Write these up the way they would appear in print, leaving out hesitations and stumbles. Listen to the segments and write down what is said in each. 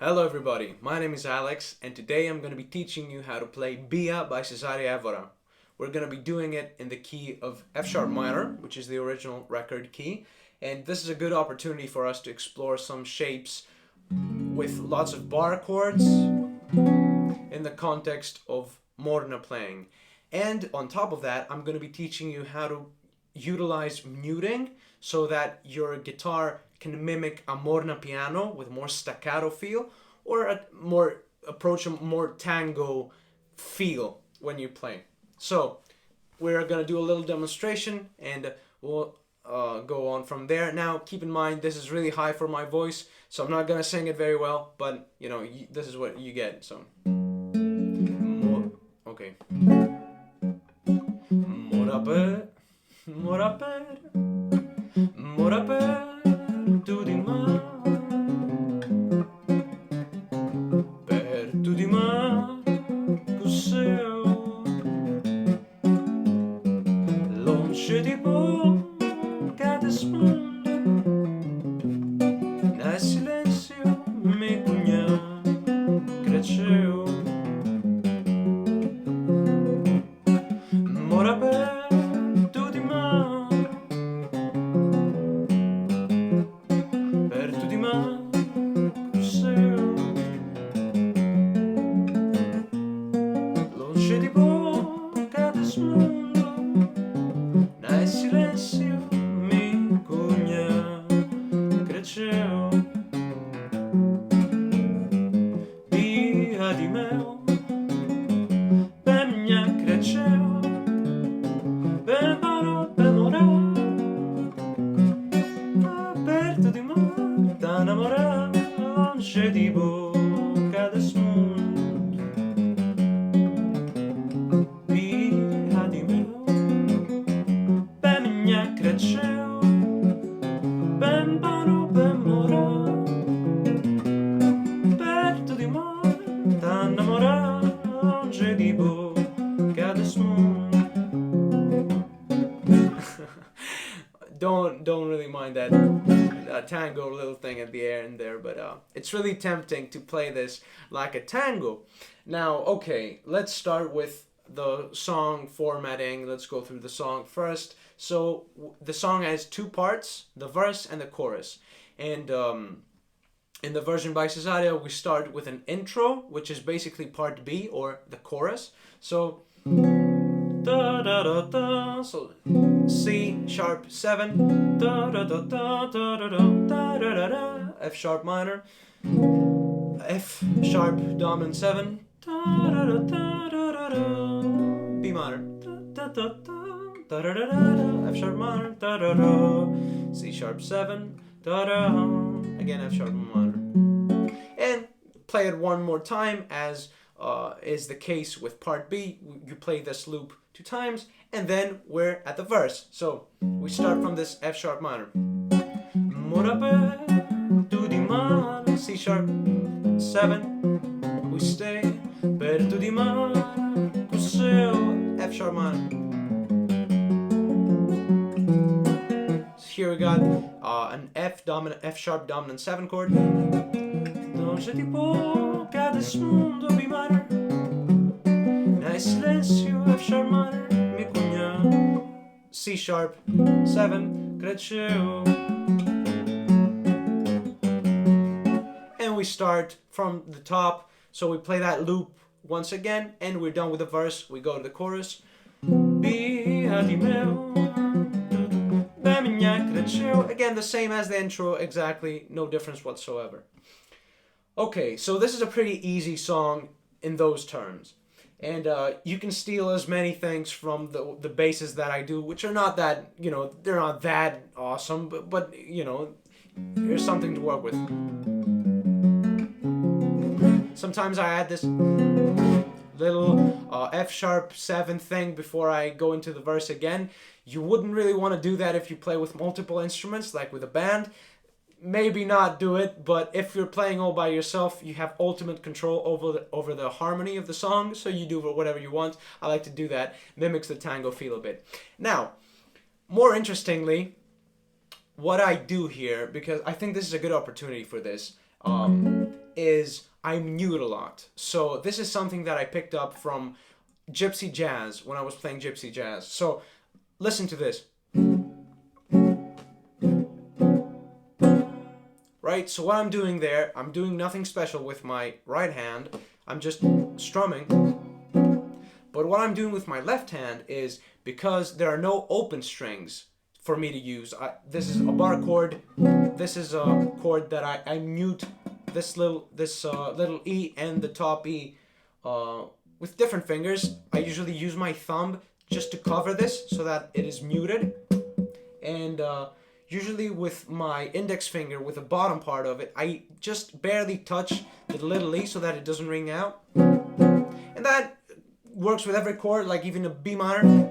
Hello everybody, my name is Alex and today I'm going to be teaching you how to play Beja by Cesare Evora. We're going to be doing it in the key of F sharp minor, which is the original record key, and this is a good opportunity for us to explore some shapes with lots of bar chords in the context of Morna playing. And on top of that, I'm going to be teaching you how to utilize muting so that your guitar can mimic a Morna Piano with more staccato feel, or approach a more tango feel when you play. So we're going to do a little demonstration and we'll go on from there. Now keep in mind this is really high for my voice, so I'm not going to sing it very well, but you know, this is what you get. So okay. Mora per, mora per, mora perto di me, perto di me, cos'è? Longe di boca, desse mundo, nel silencio mi cogna, cretcheu. Mora perto di me, perto di me, cos'è? Longe di boca, desse mundo, nel silencio mi cogna, cretcheu. Via di me, beja, cretcheu, morà, perto di me, namorà, longe di boca, desse mundo, via di me, beja, cretcheu, morà, perto di me, namorà, longe di boca, desse mundo. Don't really mind that tango little thing at the end there, but it's really tempting to play this like a tango. Now, okay, let's start with the song formatting. Let's go through the song first. So the song has two parts, the verse and the chorus. And in the version by Cesare, we start with an intro, which is basically part B, or the chorus. So da da da da, so C sharp 7, da da da da da da da da da da, F sharp minor, F sharp dominant 7, da da da da da da, B minor, da da da da da da da, F sharp minor, da da da, C sharp 7, da da, again F sharp minor, and play it one more time as is the case with part B. You play this loop 2 times, and then we're at the verse. So we start from this F sharp minor. Mora perto di me, C sharp 7. We stay perto di me, cos'è? F sharp minor. So here we got an F sharp dominant 7 chord. Longe di boca, desse mundo, B minor. Nel silencio, F sharp minor, mi cogna, C sharp 7, cretcheu. And we start from the top, so we play that loop once again, and we're done with the verse. We go to the chorus. Via di me, beja, cretcheu. Again, the same as the intro, exactly, no difference whatsoever. Okay, so this is a pretty easy song in those terms. And you can steal as many things from the basses that I do, which are not that, you know, they're not that awesome, but you know, here's something to work with. Sometimes I add this little F sharp 7 thing before I go into the verse again. You wouldn't really want to do that if you play with multiple instruments, like with a band. Maybe not do it, but if you're playing all by yourself, you have ultimate control over the harmony of the song, so you do whatever you want. I like to do that. Mimics the tango feel a bit. Now, more interestingly, what I do here, because I think this is a good opportunity for this, is I mute a lot. So this is something that I picked up from gypsy jazz when I was playing gypsy jazz. So listen to this. Right, so what I'm doing there, I'm doing nothing special with my right hand. I'm just strumming. But what I'm doing with my left hand is, because there are no open strings for me to use, this is a bar chord. This is a chord that I mute this little E and the top E with different fingers. I usually use my thumb just to cover this so that it is muted. And usually with my index finger, with the bottom part of it, I just barely touch the little E so that it doesn't ring out. And that works with every chord, like even a B minor.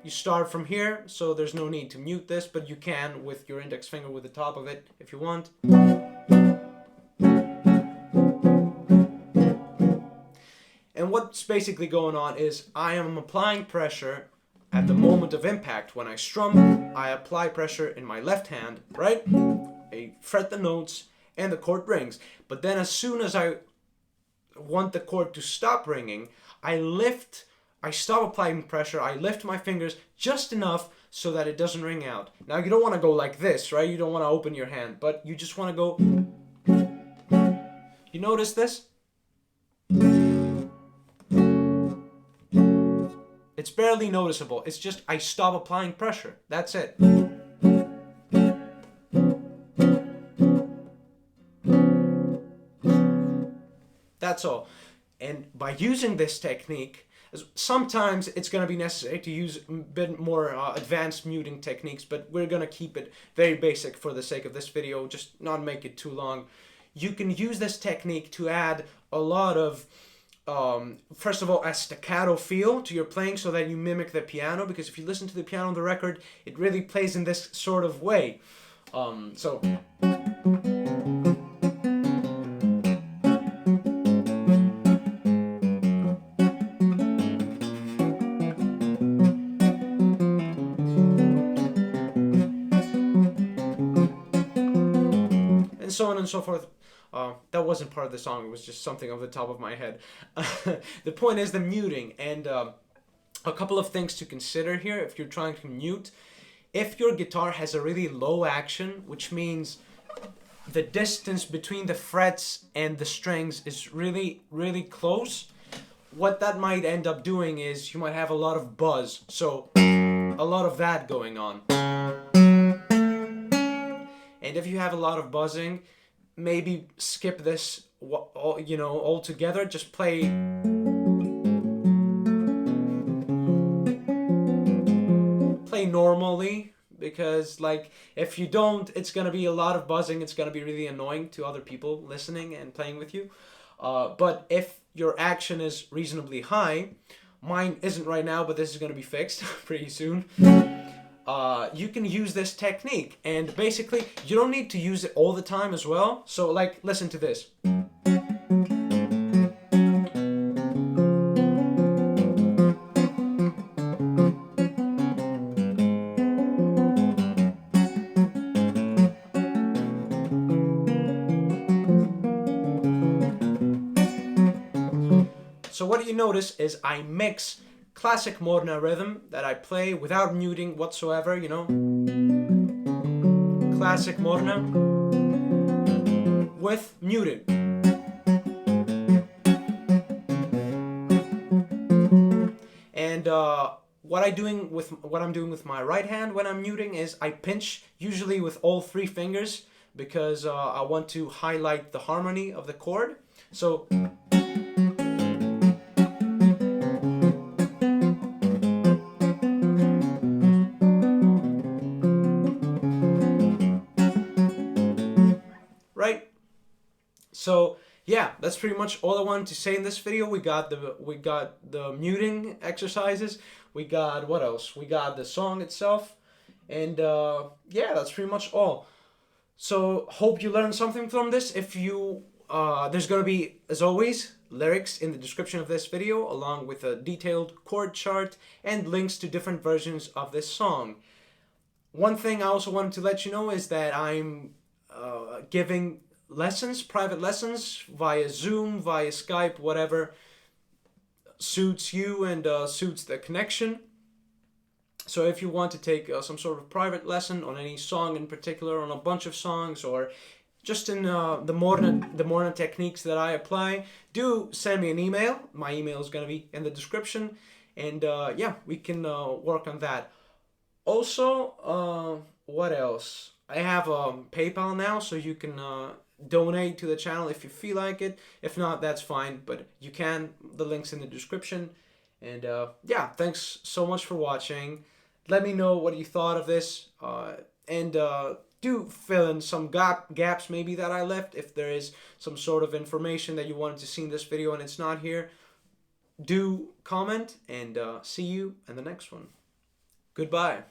You start from here, so there's no need to mute this, but you can with your index finger with the top of it if you want. And what's basically going on is I am applying pressure at the moment of impact. When I strum, I apply pressure in my left hand, right? I fret the notes and the chord rings. But then as soon as I want the chord to stop ringing, I stop applying pressure, I lift my fingers just enough so that it doesn't ring out. Now you don't want to go like this, right? You don't want to open your hand, but you just want to go. You notice this? It's barely noticeable. It's just I stop applying pressure. That's it. That's all. And by using this technique, sometimes it's going to be necessary to use a bit more advanced muting techniques, but we're going to keep it very basic for the sake of this video, just not make it too long. You can use this technique to add a lot of, first of all, a staccato feel to your playing so that you mimic the piano, because if you listen to the piano on the record, it really plays in this sort of way. So... so on and so forth. That wasn't part of the song, it was just something off the top of my head. The point is the muting, and a couple of things to consider here if you're trying to mute. If your guitar has a really low action, which means the distance between the frets and the strings is really, really close, what that might end up doing is you might have a lot of buzz, so a lot of that going on. And if you have a lot of buzzing, maybe skip this, altogether. Just play normally, because like if you don't, it's gonna be a lot of buzzing. It's gonna be really annoying to other people listening and playing with you. But if your action is reasonably high, mine isn't right now, but this is gonna be fixed pretty soon. You can use this technique, and basically you don't need to use it all the time as well. So like, listen to this. So what you notice is I mix classic Morna rhythm that I play without muting whatsoever, classic Morna with muting. And what I'm doing with my right hand when I'm muting is I pinch, usually with all three fingers, because I want to highlight the harmony of the chord. So So yeah, that's pretty much all I wanted to say in this video. We got the muting exercises. We got, what else? We got the song itself. And yeah, that's pretty much all. So hope you learned something from this. If you, there's gonna be, as always, lyrics in the description of this video, along with a detailed chord chart and links to different versions of this song. One thing I also wanted to let you know is that I'm giving lessons, private lessons via Zoom, via Skype, whatever suits you and suits the connection. So if you want to take some sort of private lesson on any song in particular, on a bunch of songs, or just in the Morna techniques that I apply, do send me an email. My email is going to be in the description. And yeah, we can work on that. Also, what else? I have PayPal now, so you can donate to the channel if you feel like it. If not, that's fine, but you can. The link's in the description. And yeah, thanks so much for watching. Let me know what you thought of this. And do fill in some gaps maybe that I left. If there is some sort of information that you wanted to see in this video and it's not here, do comment, and see you in the next one. Goodbye.